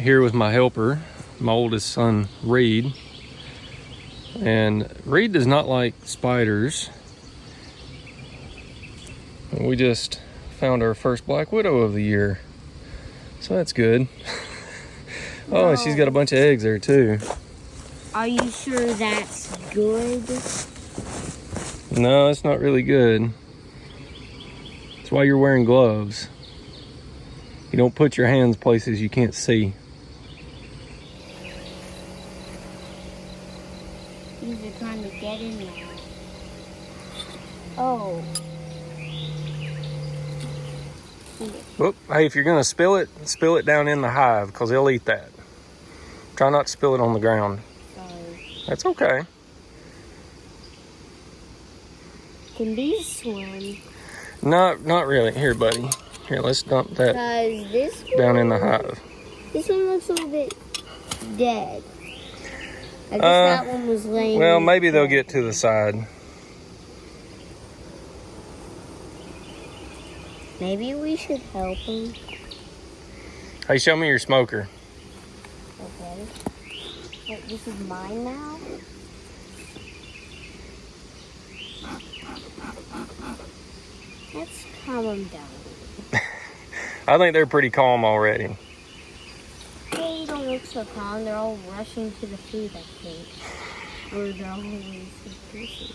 here with my helper, my oldest son, Reed. And Reed does not like spiders. We just found our first black widow of the year. So that's good. Oh, and she's got a bunch of eggs there too. Are you sure that's good? No, it's not really good. That's why you're wearing gloves. You don't put your hands places you can't see. These are trying to get in there. Oh. Whoop. Hey, if you're gonna spill it down in the hive, because they'll eat that. Try not to spill it on the ground. Sorry. That's okay. Can these swim? Not really. Here, buddy. Here, let's dump that down in the hive. This one looks a little bit dead. I guess that one was laying. Well, maybe they'll get to the side. Maybe we should help them. Hey, show me your smoker. Okay. Wait, this is mine now? Let's calm them down. I think they're pretty calm already. They don't look so calm. They're all rushing to the food, I think. Or they're always so busy.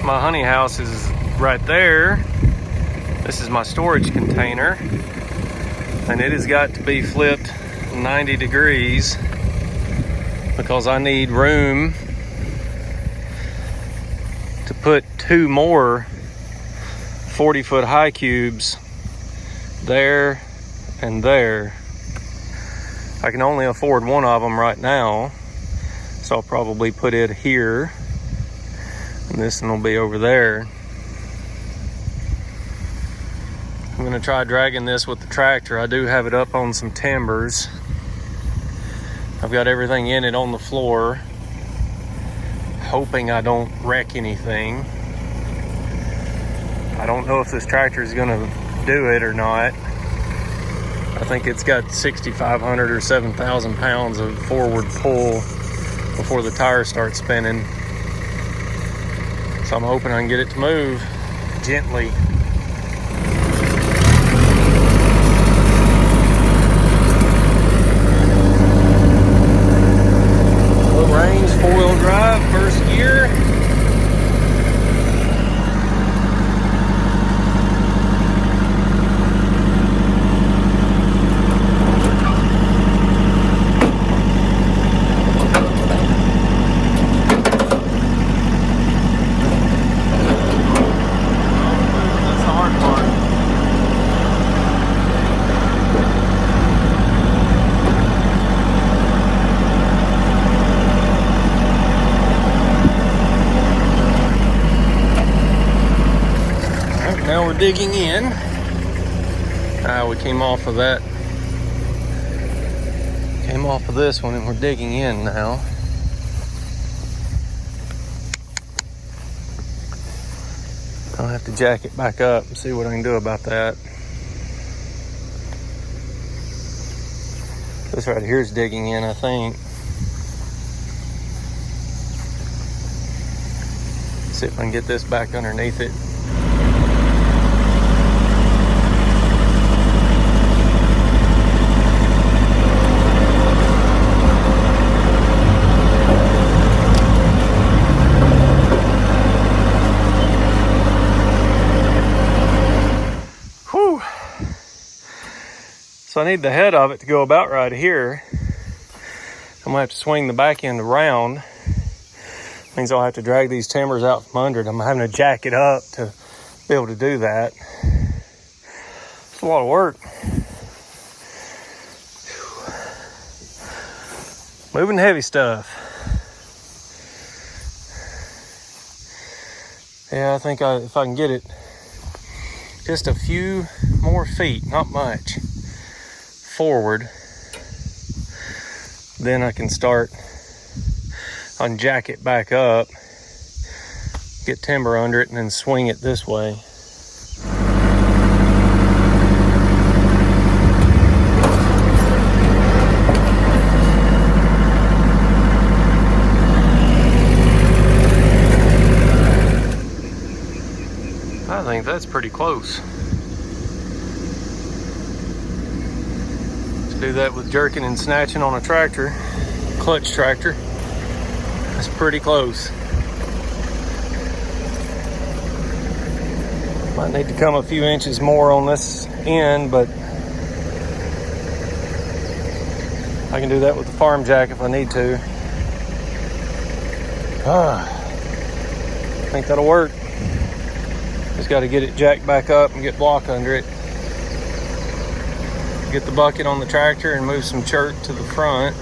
My honey house is right there. This is my storage container, and it has got to be flipped 90 degrees because I need room to put 2 more 40-foot high cubes there and there. I can only afford one of them right now, so I'll probably put it here. And this one will be over there. I'm gonna try dragging this with the tractor. I do have it up on some timbers. I've got everything in it on the floor, hoping I don't wreck anything. I don't know if this tractor is gonna do it or not. I think it's got 6,500 or 7,000 pounds of forward pull before the tires start spinning. So I'm hoping I can get it to move gently. Low range, 4-wheel drive, first gear. Now we're digging in. We came off of that. Came off of this one and we're digging in now. I'll have to jack it back up and see what I can do about that. This right here is digging in, I think. See if I can get this back underneath it. So I need the head of it to go about right here. I'm gonna have to swing the back end around. Means I'll have to drag these timbers out from under it. I'm having to jack it up to be able to do that. It's a lot of work. Moving heavy stuff. Yeah, I think if I can get it just a few more feet, not much, forward, then I can start unjack it back up, get timber under it, and then swing it this way. I think that's pretty close. Let's do that with jerking and snatching on a tractor, clutch tractor. That's pretty close. Might need to come a few inches more on this end, but I can do that with the farm jack if I need to. I think that'll work. Just got to get it jacked back up and get block under it. Get the bucket on the tractor and move some chert to the front.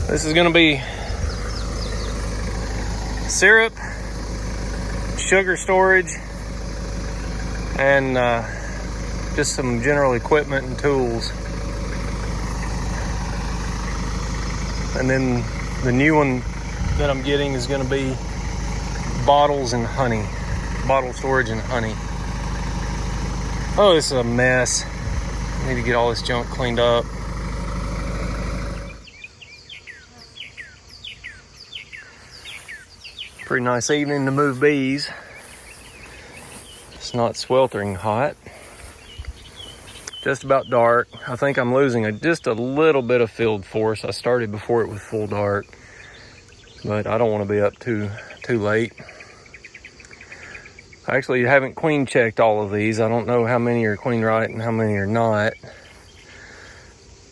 This is going to be syrup, sugar storage, and just some general equipment and tools. And then the new one that I'm getting is going to be bottles and honey. Bottle storage and honey. Oh, this is a mess. I need to get all this junk cleaned up. Pretty nice evening to move bees. It's not sweltering hot. Just about dark. I think I'm losing just a little bit of field force. I started before it was full dark, but I don't want to be up too late. I actually haven't queen checked all of these. I don't know how many are queen right and how many are not.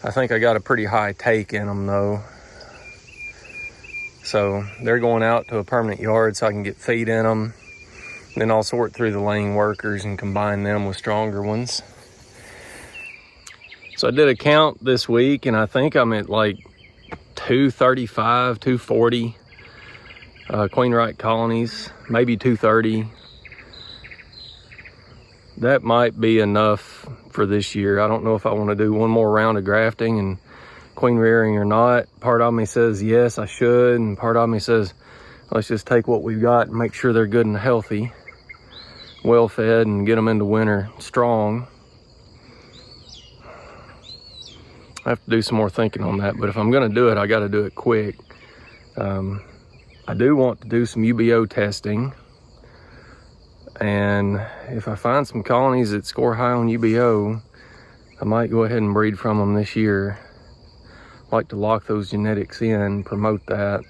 I think I got a pretty high take in them though. So they're going out to a permanent yard so I can get feed in them. Then I'll sort through the laying workers and combine them with stronger ones. So I did a count this week and I think I'm at like 235, 240 queen right colonies, maybe 230. That might be enough for this year. I don't know if I want to do one more round of grafting and queen rearing or not. Part of me says yes, I should, and part of me says let's just take what we've got and make sure they're good and healthy, well fed, and get them into winter strong. I have to do some more thinking on that, but if I'm going to do it, I got to do it quick. I do want to do some UBO testing, and if I find some colonies that score high on UBO, I might go ahead and breed from them this year. I like to lock those genetics in, promote that.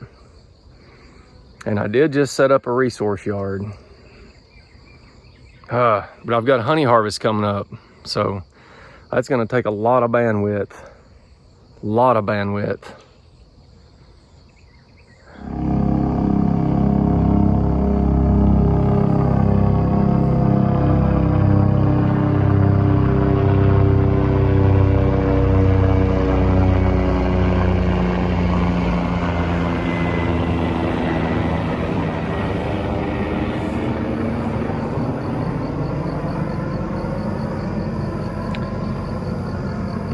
And I did just set up a resource yard. But I've got a honey harvest coming up, so that's going to take a lot of bandwidth. Lot of bandwidth.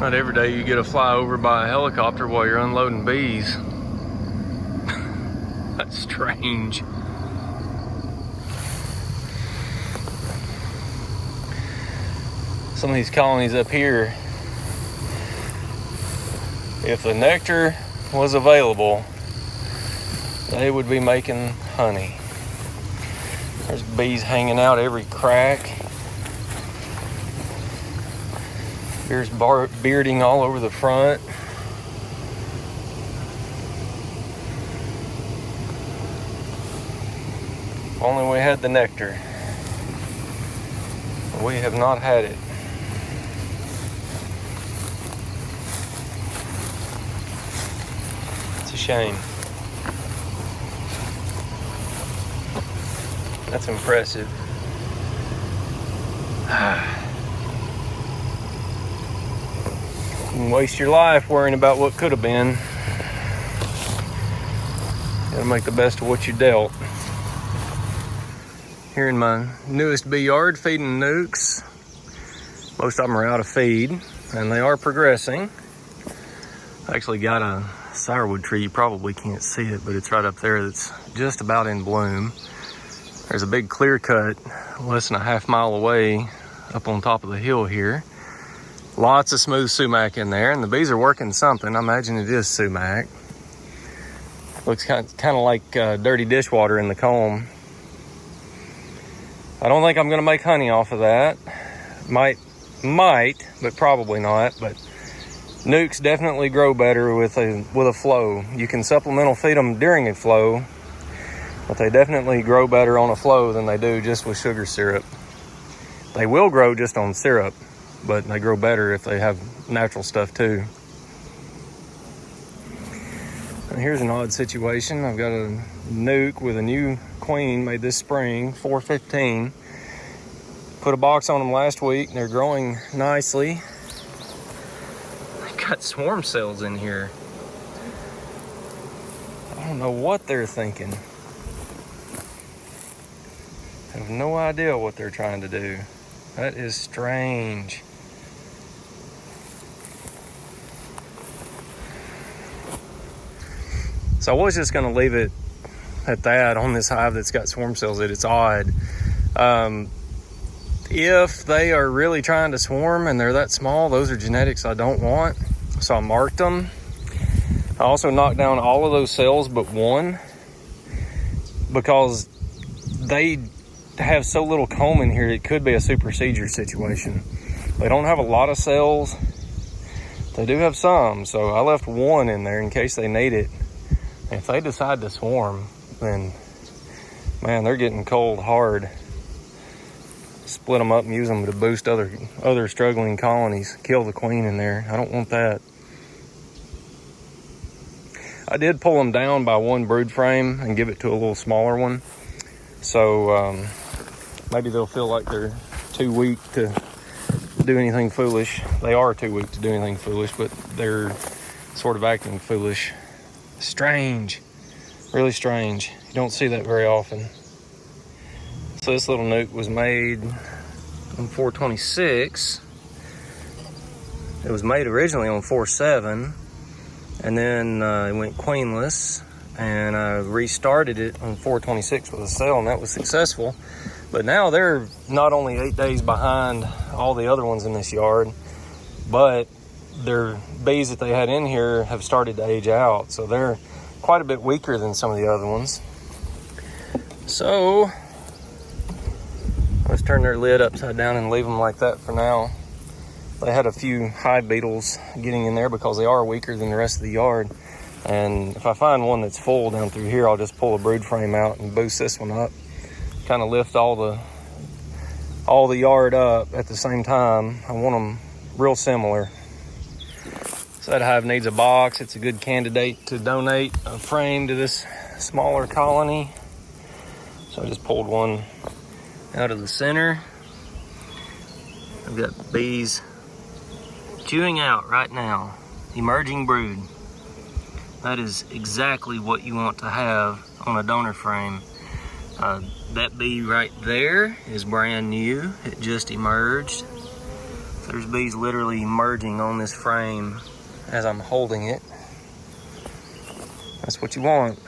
Not every day you get to fly over by a helicopter while you're unloading bees. That's strange. Some of these colonies up here, if the nectar was available, they would be making honey. There's bees hanging out every crack. There's bearding all over the front. Only we had the nectar. We have not had it. It's a shame. That's impressive. You can waste your life worrying about what could have been. You gotta make the best of what you dealt. Here in my newest bee yard, feeding nukes. Most of them are out of feed, and they are progressing. I actually got a sourwood tree. You probably can't see it, but it's right up there that's just about in bloom. There's a big clear cut less than a half mile away up on top of the hill here. Lots of smooth sumac in there, and the bees are working something. I imagine it is sumac. Looks kind of like dirty dishwater in the comb. I don't think I'm going to make honey off of that. Might, but probably not. But nukes definitely grow better with a flow. You can supplemental feed them during a flow, but they definitely grow better on a flow than they do just with sugar syrup. They will grow just on syrup, but they grow better if they have natural stuff too. And here's an odd situation. I've got a nuke with a new queen made this spring, 415. Put a box on them last week and they're growing nicely. They got swarm cells in here. I don't know what they're thinking. I have no idea what they're trying to do. That is strange. So I was just going to leave it at that on this hive that's got swarm cells. It's odd. If they are really trying to swarm and they're that small, those are genetics I don't want. So I marked them. I also knocked down all of those cells but one, because they have so little comb in here, it could be a supersedure situation. They don't have a lot of cells. They do have some, so I left one in there in case they need it. If they decide to swarm, then, man, they're getting cold hard. Split them up and use them to boost other struggling colonies. Kill the queen in there. I don't want that. I did pull them down by one brood frame and give it to a little smaller one. So maybe they'll feel like they're too weak to do anything foolish. They are too weak to do anything foolish, but they're sort of acting foolish. Strange, really strange. You don't see that very often. So this little nuke was made on 426. It was made originally on 47, and then it went queenless, and I restarted it on 426 with a cell, and that was successful. But now they're not only 8 days behind all the other ones in this yard, but their bees that they had in here have started to age out, so they're quite a bit weaker than some of the other ones. So let's turn their lid upside down and leave them like that for now. They had a few hive beetles getting in there because they are weaker than the rest of the yard. And if I find one that's full down through here, I'll just pull a brood frame out and boost this one up. Kind of lift all the yard up at the same time. I want them real similar. So that hive needs a box. It's a good candidate to donate a frame to this smaller colony. So I just pulled one out of the center. I've got bees chewing out right now. Emerging brood. That is exactly what you want to have on a donor frame. That bee right there is brand new. It just emerged. There's bees literally emerging on this frame as I'm holding it. That's what you want.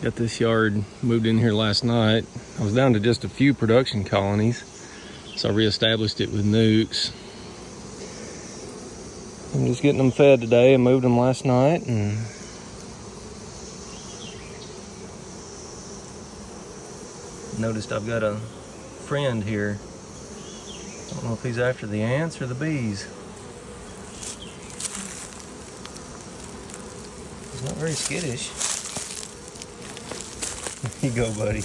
Got this yard moved in here last night. I was down to just a few production colonies, so I reestablished it with nukes. I'm just getting them fed today. I moved them last night, and noticed I've got a friend here. I don't know if he's after the ants or the bees. He's not very skittish. Here you go, buddy.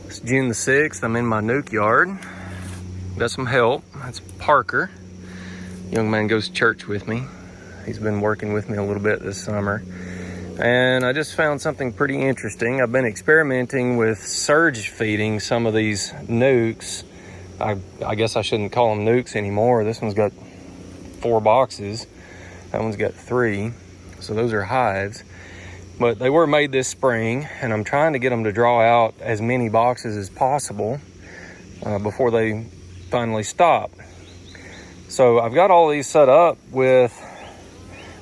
It's June the 6th. I'm in my nuke yard. Got some help. That's Parker. Young man goes to church with me. He's been working with me a little bit this summer. And I just found something pretty interesting. I've been experimenting with surge feeding some of these nukes. I guess I shouldn't call them nukes anymore. This one's got 4 boxes. That one's got 3. So those are hives. But they were made this spring, and I'm trying to get them to draw out as many boxes as possible before they finally stop. So I've got all these set up with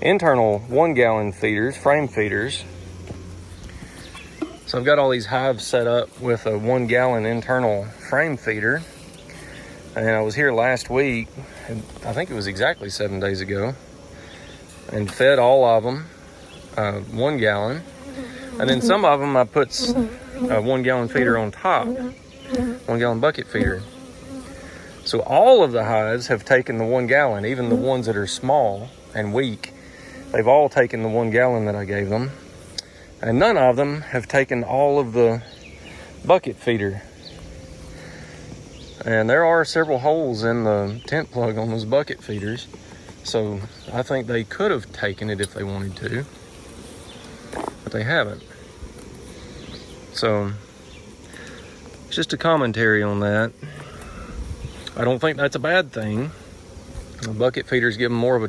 internal 1-gallon feeders, frame feeders. So I've got all these hives set up with a 1-gallon internal frame feeder. And I was here last week, and I think it was exactly 7 days ago, and fed all of them 1 gallon. And then some of them I put a 1-gallon feeder on top, 1-gallon bucket feeder. So all of the hives have taken the 1 gallon, even the ones that are small and weak. They've all taken the 1 gallon that I gave them. And none of them have taken all of the bucket feeder. And there are several holes in the tent plug on those bucket feeders. So I think they could have taken it if they wanted to, but they haven't. So it's just a commentary on that. I don't think that's a bad thing. The bucket feeders give them more of a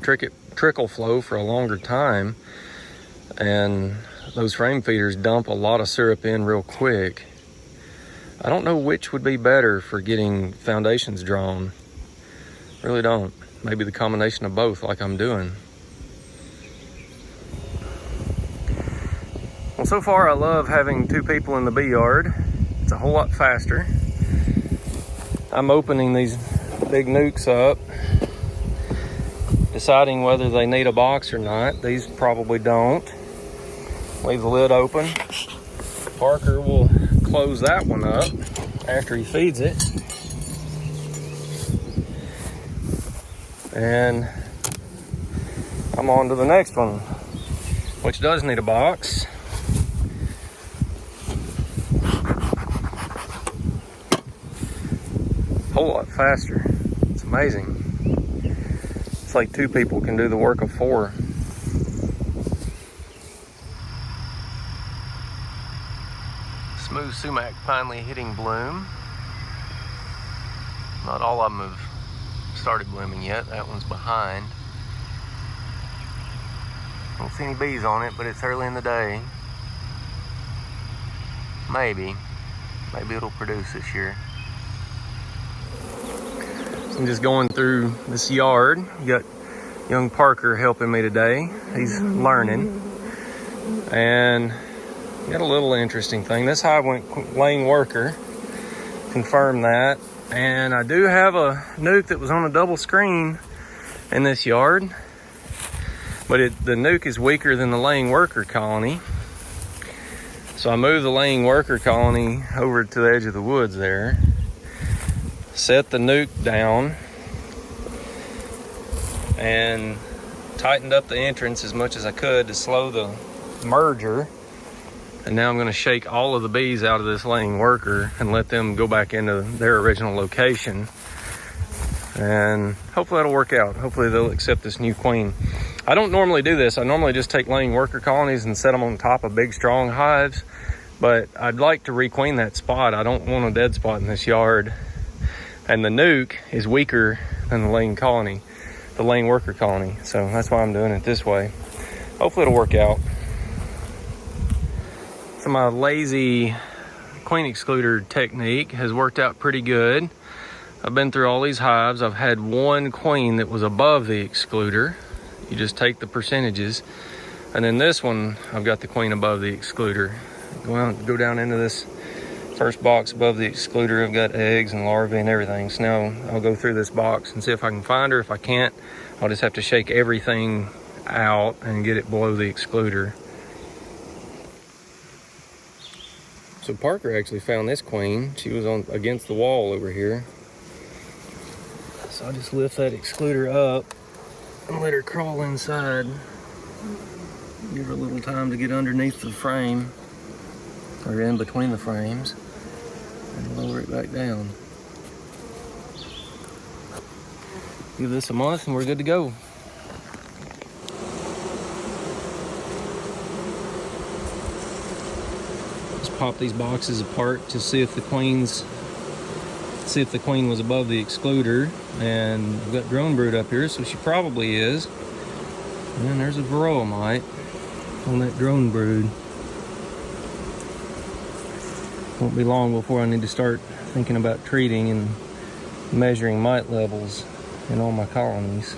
trickle flow for a longer time, and those frame feeders dump a lot of syrup in real quick. I don't know which would be better for getting foundations drawn. Really don't. Maybe the combination of both, like I'm doing. Well, so far I love having 2 people in the bee yard. It's a whole lot faster. I'm opening these big nukes up, deciding whether they need a box or not. These probably don't. Leave the lid open. Parker will close that one up after he feeds it. And I'm on to the next one, which does need a box. Whole lot faster. It's amazing. It's like 2 people can do the work of 4. Smooth sumac finally hitting bloom. Not all of them have started blooming yet. That one's behind. Don't see any bees on it, but it's early in the day. Maybe it'll produce this year. So I'm just going through this yard. You got young Parker helping me today. He's learning. And got a little interesting thing. This hive went laying worker. Confirm that. And I do have a nuke that was on a double screen in this yard, but the nuke is weaker than the laying worker colony. So I moved the laying worker colony over to the edge of the woods there, set the nuke down, and tightened up the entrance as much as I could to slow the merger. And now I'm going to shake all of the bees out of this laying worker and let them go back into their original location. And hopefully that'll work out. Hopefully they'll accept this new queen. I don't normally do this. I normally just take laying worker colonies and set them on top of big, strong hives. But I'd like to requeen that spot. I don't want a dead spot in this yard. And the nuke is weaker than the laying worker colony. So that's why I'm doing it this way. Hopefully it'll work out. So my lazy queen excluder technique has worked out pretty good. I've been through all these hives. I've had 1 queen that was above the excluder. You just take the percentages. And then this one, I've got the queen above the excluder. Go down into this first box above the excluder. I've got eggs and larvae and everything. So now I'll go through this box and see if I can find her. If I can't, I'll just have to shake everything out and get it below the excluder. So Parker actually found this queen. She was on against the wall over here. So I'll just lift that excluder up and let her crawl inside. Give her a little time to get underneath the frame, or in between the frames, and lower it back down. Give this a month and we're good to go. Pop these boxes apart to see if the queen was above the excluder. And I've got drone brood up here, so she probably is. And there's a varroa mite on that drone brood. Won't be long before I need to start thinking about treating and measuring mite levels in all my colonies.